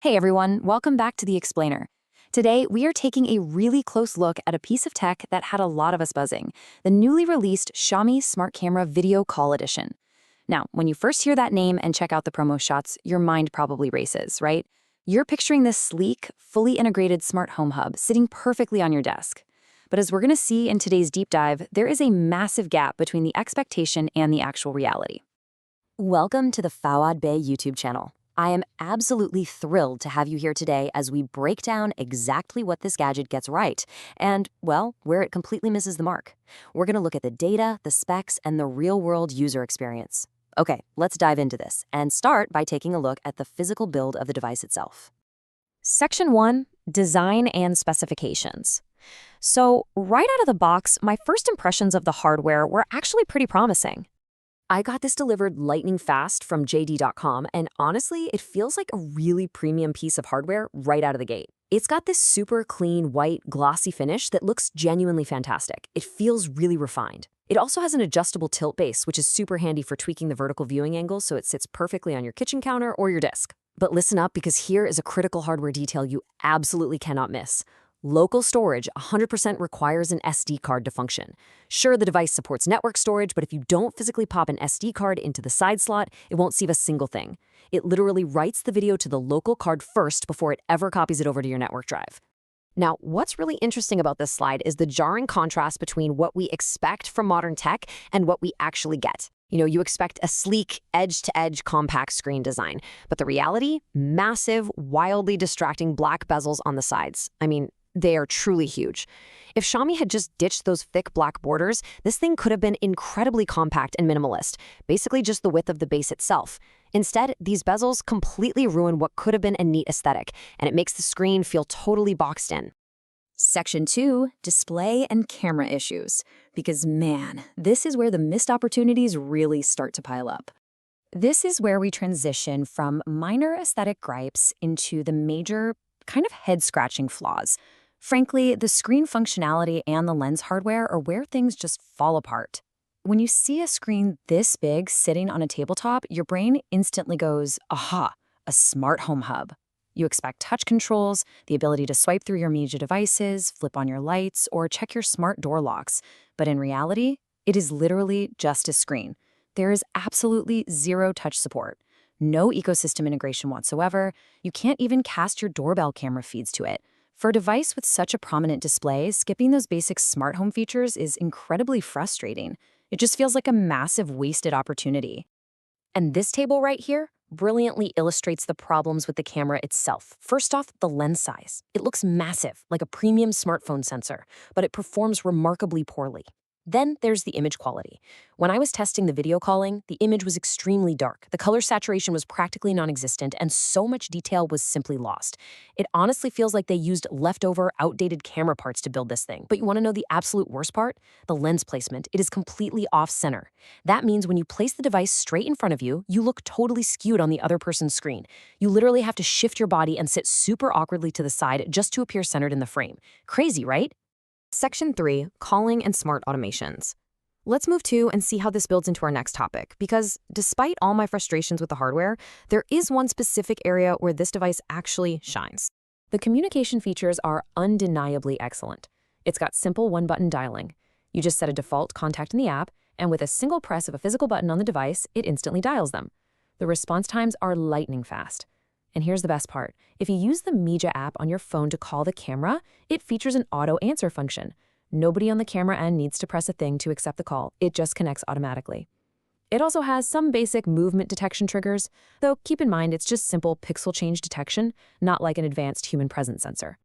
Hey everyone, welcome back to The Explainer. Today, we are taking a really close look at a piece of tech that had a lot of us buzzing, the newly released Xiaomi Smart Camera Video Call Edition. Now, when you first hear that name and check out the promo shots, your mind probably races, right? You're picturing this sleek, fully integrated smart home hub sitting perfectly on your desk. But as we're going to see in today's deep dive, there is a massive gap between the expectation and the actual reality. Welcome to the Fawad Bey YouTube channel. I am absolutely thrilled to have you here today as we break down exactly what this gadget gets right and, well, where it completely misses the mark. We're going to look at the data, the specs, and the real-world user experience. Okay, let's dive into this and start by taking a look at the physical build of the device itself. Section 1, Design and Specifications. So, right out of the box, my first impressions of the hardware were actually pretty promising. I got this delivered lightning fast from JD.com, and honestly, it feels like a really premium piece of hardware right out of the gate. It's got this super clean, white, glossy finish that looks genuinely fantastic. It feels really refined. It also has an adjustable tilt base, which is super handy for tweaking the vertical viewing angle so it sits perfectly on your kitchen counter or your desk. But listen up, because here is a critical hardware detail you absolutely cannot miss. Local storage 100% requires an SD card to function. Sure, the device supports network storage, but if you don't physically pop an SD card into the side slot, it won't save a single thing. It literally writes the video to the local card first before it ever copies it over to your network drive. Now, what's really interesting about this slide is the jarring contrast between what we expect from modern tech and what we actually get. You expect a sleek, edge-to-edge compact screen design, but the reality? Massive, wildly distracting black bezels on the sides. They are truly huge. If Xiaomi had just ditched those thick black borders, this thing could have been incredibly compact and minimalist, basically just the width of the base itself. Instead, these bezels completely ruin what could have been a neat aesthetic, and it makes the screen feel totally boxed in. Section 2, Display and Camera Issues. Because man, this is where the missed opportunities really start to pile up. This is where we transition from minor aesthetic gripes into the major, kind of head-scratching flaws. Frankly, the screen functionality and the lens hardware are where things just fall apart. When you see a screen this big sitting on a tabletop, your brain instantly goes, aha, a smart home hub. You expect touch controls, the ability to swipe through your media devices, flip on your lights, or check your smart door locks. But in reality, it is literally just a screen. There is absolutely zero touch support. No ecosystem integration whatsoever. You can't even cast your doorbell camera feeds to it. For a device with such a prominent display, skipping those basic smart home features is incredibly frustrating. It just feels like a massive wasted opportunity. And this table right here brilliantly illustrates the problems with the camera itself. First off, the lens size. It looks massive, like a premium smartphone sensor, but it performs remarkably poorly. Then there's the image quality. When I was testing the video calling, the image was extremely dark. The color saturation was practically non-existent, and so much detail was simply lost. It honestly feels like they used leftover, outdated camera parts to build this thing. But you want to know the absolute worst part? The lens placement. It is completely off-center. That means when you place the device straight in front of you, you look totally skewed on the other person's screen. You literally have to shift your body and sit super awkwardly to the side just to appear centered in the frame. Crazy, right? Section 3, Calling and Smart Automations. Let's move to and see how this builds into our next topic, because despite all my frustrations with the hardware, there is one specific area where this device actually shines. The communication features are undeniably excellent. It's got simple one-button dialing. You just set a default contact in the app, and with a single press of a physical button on the device, it instantly dials them. The response times are lightning fast. And here's the best part. If you use the Media app on your phone to call the camera, it features an auto answer function. Nobody on the camera end needs to press a thing to accept the call. It just connects automatically. It also has some basic movement detection triggers, though keep in mind it's just simple pixel change detection, not like an advanced human presence sensor.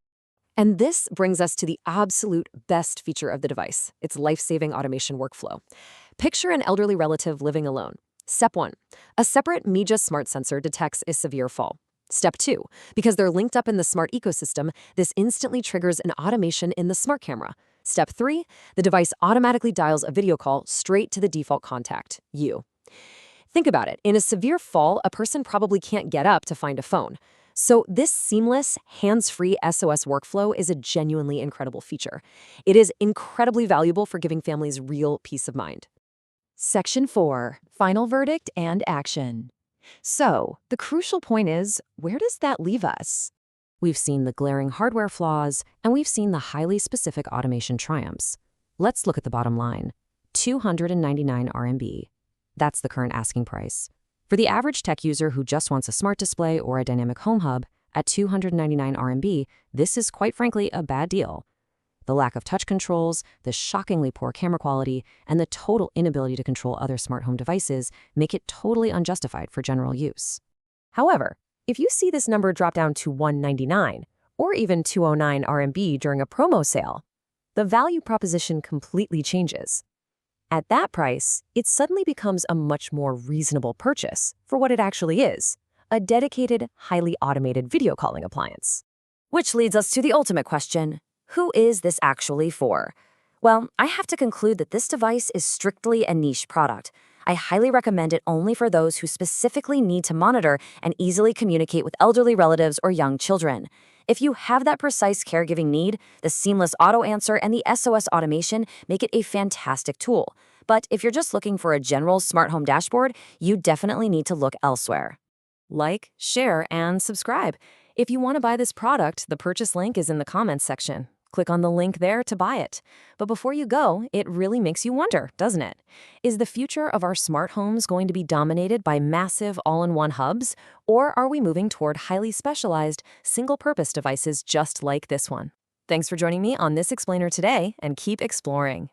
And this brings us to the absolute best feature of the device, its life-saving automation workflow. Picture an elderly relative living alone. Step 1. A separate Media smart sensor detects a severe fall. Step 2. Because they're linked up in the smart ecosystem, this instantly triggers an automation in the smart camera. Step 3. The device automatically dials a video call straight to the default contact, you. Think about it. In a severe fall, a person probably can't get up to find a phone. So this seamless, hands-free SOS workflow is a genuinely incredible feature. It is incredibly valuable for giving families real peace of mind. Section 4, Final Verdict and Action. So, the crucial point is, where does that leave us? We've seen the glaring hardware flaws, and we've seen the highly specific automation triumphs. Let's look at the bottom line. 299 RMB. That's the current asking price. For the average tech user who just wants a smart display or a dynamic home hub, at 299 RMB, this is quite frankly a bad deal. The lack of touch controls, the shockingly poor camera quality, and the total inability to control other smart home devices make it totally unjustified for general use. However, if you see this number drop down to 199 or even 209 RMB during a promo sale, the value proposition completely changes. At that price, it suddenly becomes a much more reasonable purchase for what it actually is, a dedicated, highly automated video calling appliance. Which leads us to the ultimate question. Who is this actually for? Well, I have to conclude that this device is strictly a niche product. I highly recommend it only for those who specifically need to monitor and easily communicate with elderly relatives or young children. If you have that precise caregiving need, the seamless auto answer and the SOS automation make it a fantastic tool. But if you're just looking for a general smart home dashboard, you definitely need to look elsewhere. Like, share, and subscribe. If you want to buy this product, the purchase link is in the comments section. Click on the link there to buy it. But before you go, it really makes you wonder, doesn't it? Is the future of our smart homes going to be dominated by massive all-in-one hubs, or are we moving toward highly specialized, single-purpose devices just like this one? Thanks for joining me on this explainer today, and keep exploring.